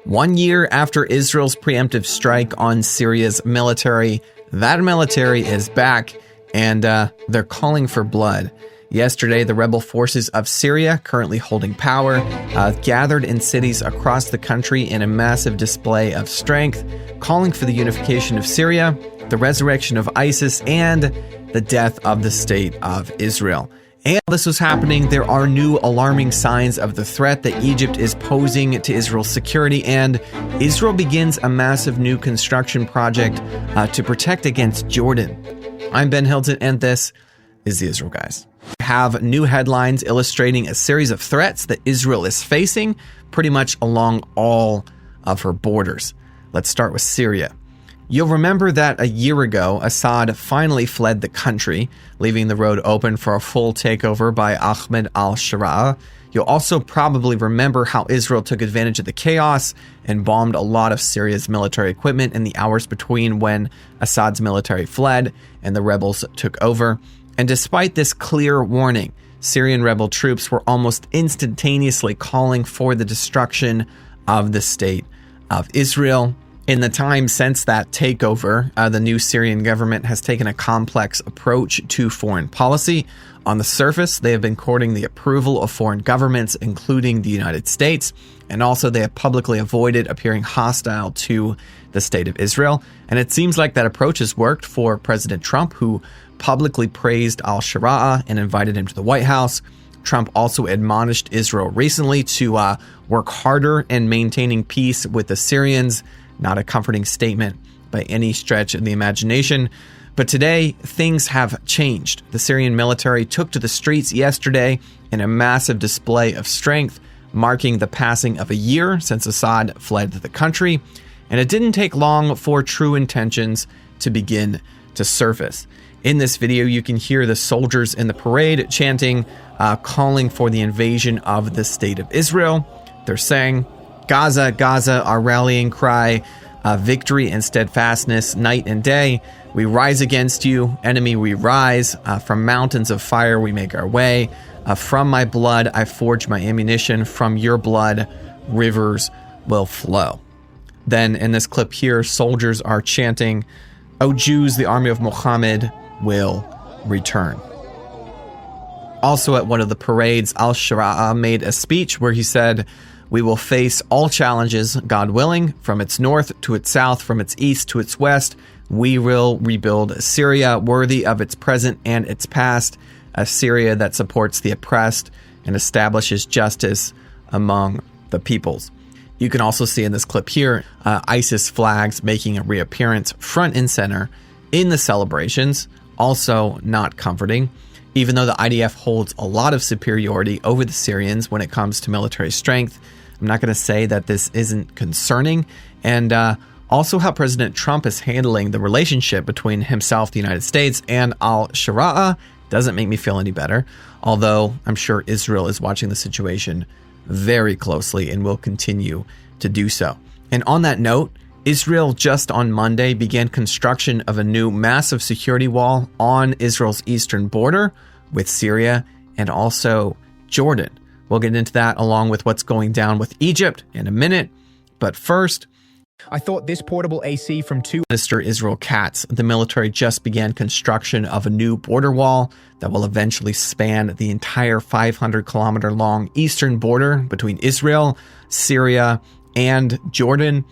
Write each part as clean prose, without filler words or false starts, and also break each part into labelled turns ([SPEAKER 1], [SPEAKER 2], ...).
[SPEAKER 1] 1 year after Israel's preemptive strike on Syria's military, that military is back, and they're calling for blood. Yesterday, the rebel forces of Syria, currently holding power, gathered in cities across the country in a massive display of strength, calling for the unification of Syria, the resurrection of ISIS, and the death of the state of Israel. And while this was happening, there are new alarming signs of the threat that Egypt is posing to Israel's security, and Israel begins a massive new construction project to protect against Jordan. I'm Ben Hilton, and this is the Israel Guys. We have new headlines illustrating a series of threats that Israel is facing pretty much along all of her borders. Let's start with Syria. You'll remember that a year ago, Assad finally fled the country, leaving the road open for a full takeover by Ahmed al-Sharaa. You'll also probably remember how Israel took advantage of the chaos and bombed a lot of Syria's military equipment in the hours between when Assad's military fled and the rebels took over. And despite this clear warning, Syrian rebel troops were almost instantaneously calling for the destruction of the state of Israel. In the time since that takeover, the new Syrian government has taken a complex approach to foreign policy. On the surface, they have been courting the approval of foreign governments, including the United States, and also they have publicly avoided appearing hostile to the state of Israel. And it seems like that approach has worked for President Trump, who publicly praised al-Sharaa and invited him to the White House. Trump also admonished Israel recently to work harder in maintaining peace with the Syrians. Not a comforting statement by any stretch of the imagination. But today, things have changed. The Syrian military took to the streets yesterday in a massive display of strength, marking the passing of a year since Assad fled the country. And it didn't take long for true intentions to begin to surface. In this video, you can hear the soldiers in the parade chanting, calling for the invasion of the state of Israel. They're saying, "Gaza, Gaza, our rallying cry, victory and steadfastness, night and day. We rise against you, enemy, we rise. From mountains of fire we make our way. From my blood I forge my ammunition. From your blood rivers will flow." Then in this clip here, soldiers are chanting, "O Jews, the army of Muhammad will return." Also at one of the parades, al-Sharaa made a speech where he said, "We will face all challenges, God willing, from its north to its south, from its east to its west. We will rebuild Syria worthy of its present and its past, a Syria that supports the oppressed and establishes justice among the peoples." You can also see in this clip here, ISIS flags making a reappearance front and center in the celebrations. Also not comforting. Even though the IDF holds a lot of superiority over the Syrians when it comes to military strength, I'm not going to say that this isn't concerning. And also how President Trump is handling the relationship between himself, the United States, and al-Sharaa doesn't make me feel any better. Although I'm sure Israel is watching the situation very closely and will continue to do so. And on that note, Israel just on Monday began construction of a new massive security wall on Israel's eastern border with Syria and also Jordan. We'll get into that along with what's going down with Egypt in a minute. But first,
[SPEAKER 2] I thought this portable AC from
[SPEAKER 1] Minister Israel Katz, the military just began construction of a new border wall that will eventually span the entire 500-kilometer long eastern border between Israel, Syria, and Jordan.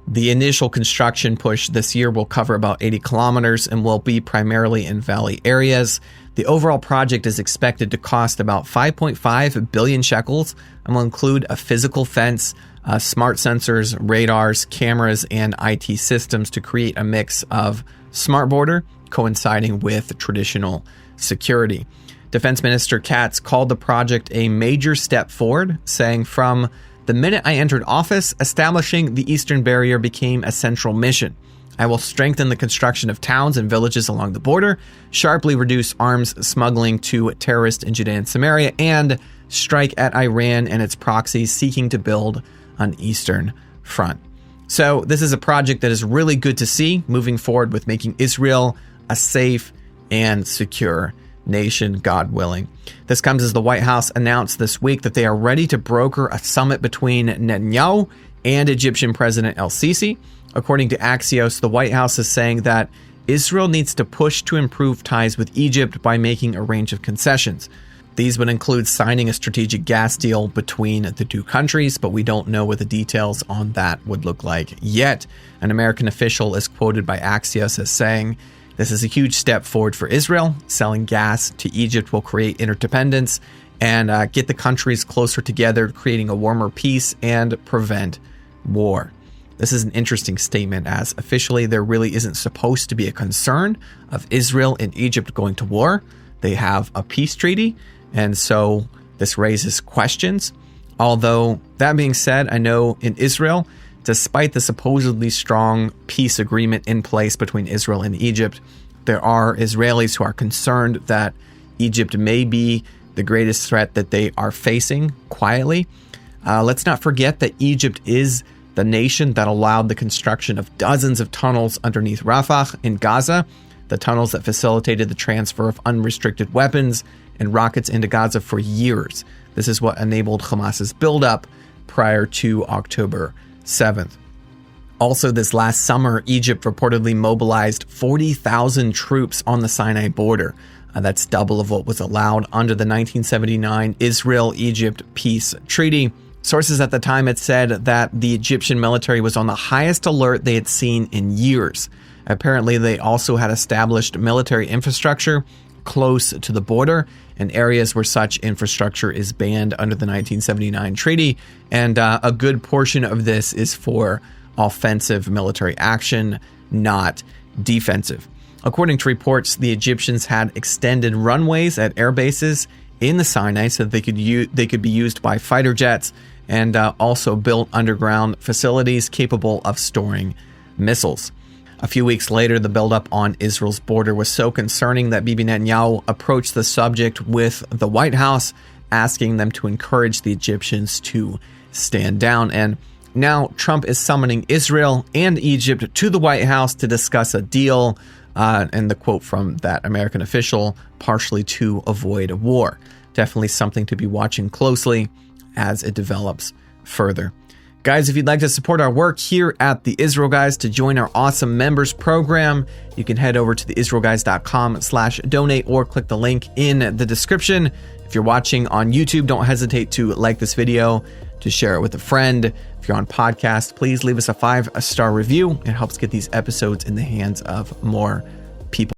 [SPEAKER 1] The initial construction push this year will cover about 80 kilometers and will be primarily in valley areas. The overall project is expected to cost about 5.5 billion shekels and will include a physical fence, smart sensors, radars, cameras, and IT systems to create a mix of smart border coinciding with traditional security. Defense Minister Katz called the project a major step forward, saying, "From the minute I entered office, establishing the Eastern Barrier became a central mission. I will strengthen the construction of towns and villages along the border, sharply reduce arms smuggling to terrorists in Judea and Samaria, and strike at Iran and its proxies seeking to build an eastern front." So this is a project that is really good to see moving forward with making Israel a safe and secure nation, God willing. This comes as the White House announced this week that they are ready to broker a summit between Netanyahu and Egyptian President El-Sisi. According to Axios, the White House is saying that Israel needs to push to improve ties with Egypt by making a range of concessions. These would include signing a strategic gas deal between the two countries, but we don't know what the details on that would look like yet. An American official is quoted by Axios as saying, "This is a huge step forward for Israel. Selling gas to Egypt will create interdependence and get the countries closer together, creating a warmer peace and prevent war." This is an interesting statement, as officially there really isn't supposed to be a concern of Israel and Egypt going to war. They have a peace treaty, and so this raises questions. Although, that being said, I know in Israel, despite the supposedly strong peace agreement in place between Israel and Egypt, there are Israelis who are concerned that Egypt may be the greatest threat that they are facing quietly. Let's not forget that Egypt is the nation that allowed the construction of dozens of tunnels underneath Rafah in Gaza, the tunnels that facilitated the transfer of unrestricted weapons and rockets into Gaza for years. This is what enabled Hamas's buildup prior to October 7th. Also, this last summer, Egypt reportedly mobilized 40,000 troops on the Sinai border. That's double of what was allowed under the 1979 Israel-Egypt Peace Treaty. Sources at the time had said that the Egyptian military was on the highest alert they had seen in years. Apparently, they also had established military infrastructure close to the border in areas where such infrastructure is banned under the 1979 treaty, and a good portion of this is for offensive military action, not defensive. According to reports, the Egyptians had extended runways at air bases in the Sinai so that they could be used by fighter jets, and also built underground facilities capable of storing missiles. A few weeks later, the buildup on Israel's border was so concerning that Bibi Netanyahu approached the subject with the White House, asking them to encourage the Egyptians to stand down. And now Trump is summoning Israel and Egypt to the White House to discuss a deal, and the quote from that American official, partially to avoid a war. Definitely something to be watching closely as it develops further. Guys, if you'd like to support our work here at The Israel Guys to join our awesome members program, you can head over to theisraelguys.com/donate or click the link in the description. If you're watching on YouTube, don't hesitate to like this video, to share it with a friend. If you're on podcast, please leave us a 5-star review. It helps get these episodes in the hands of more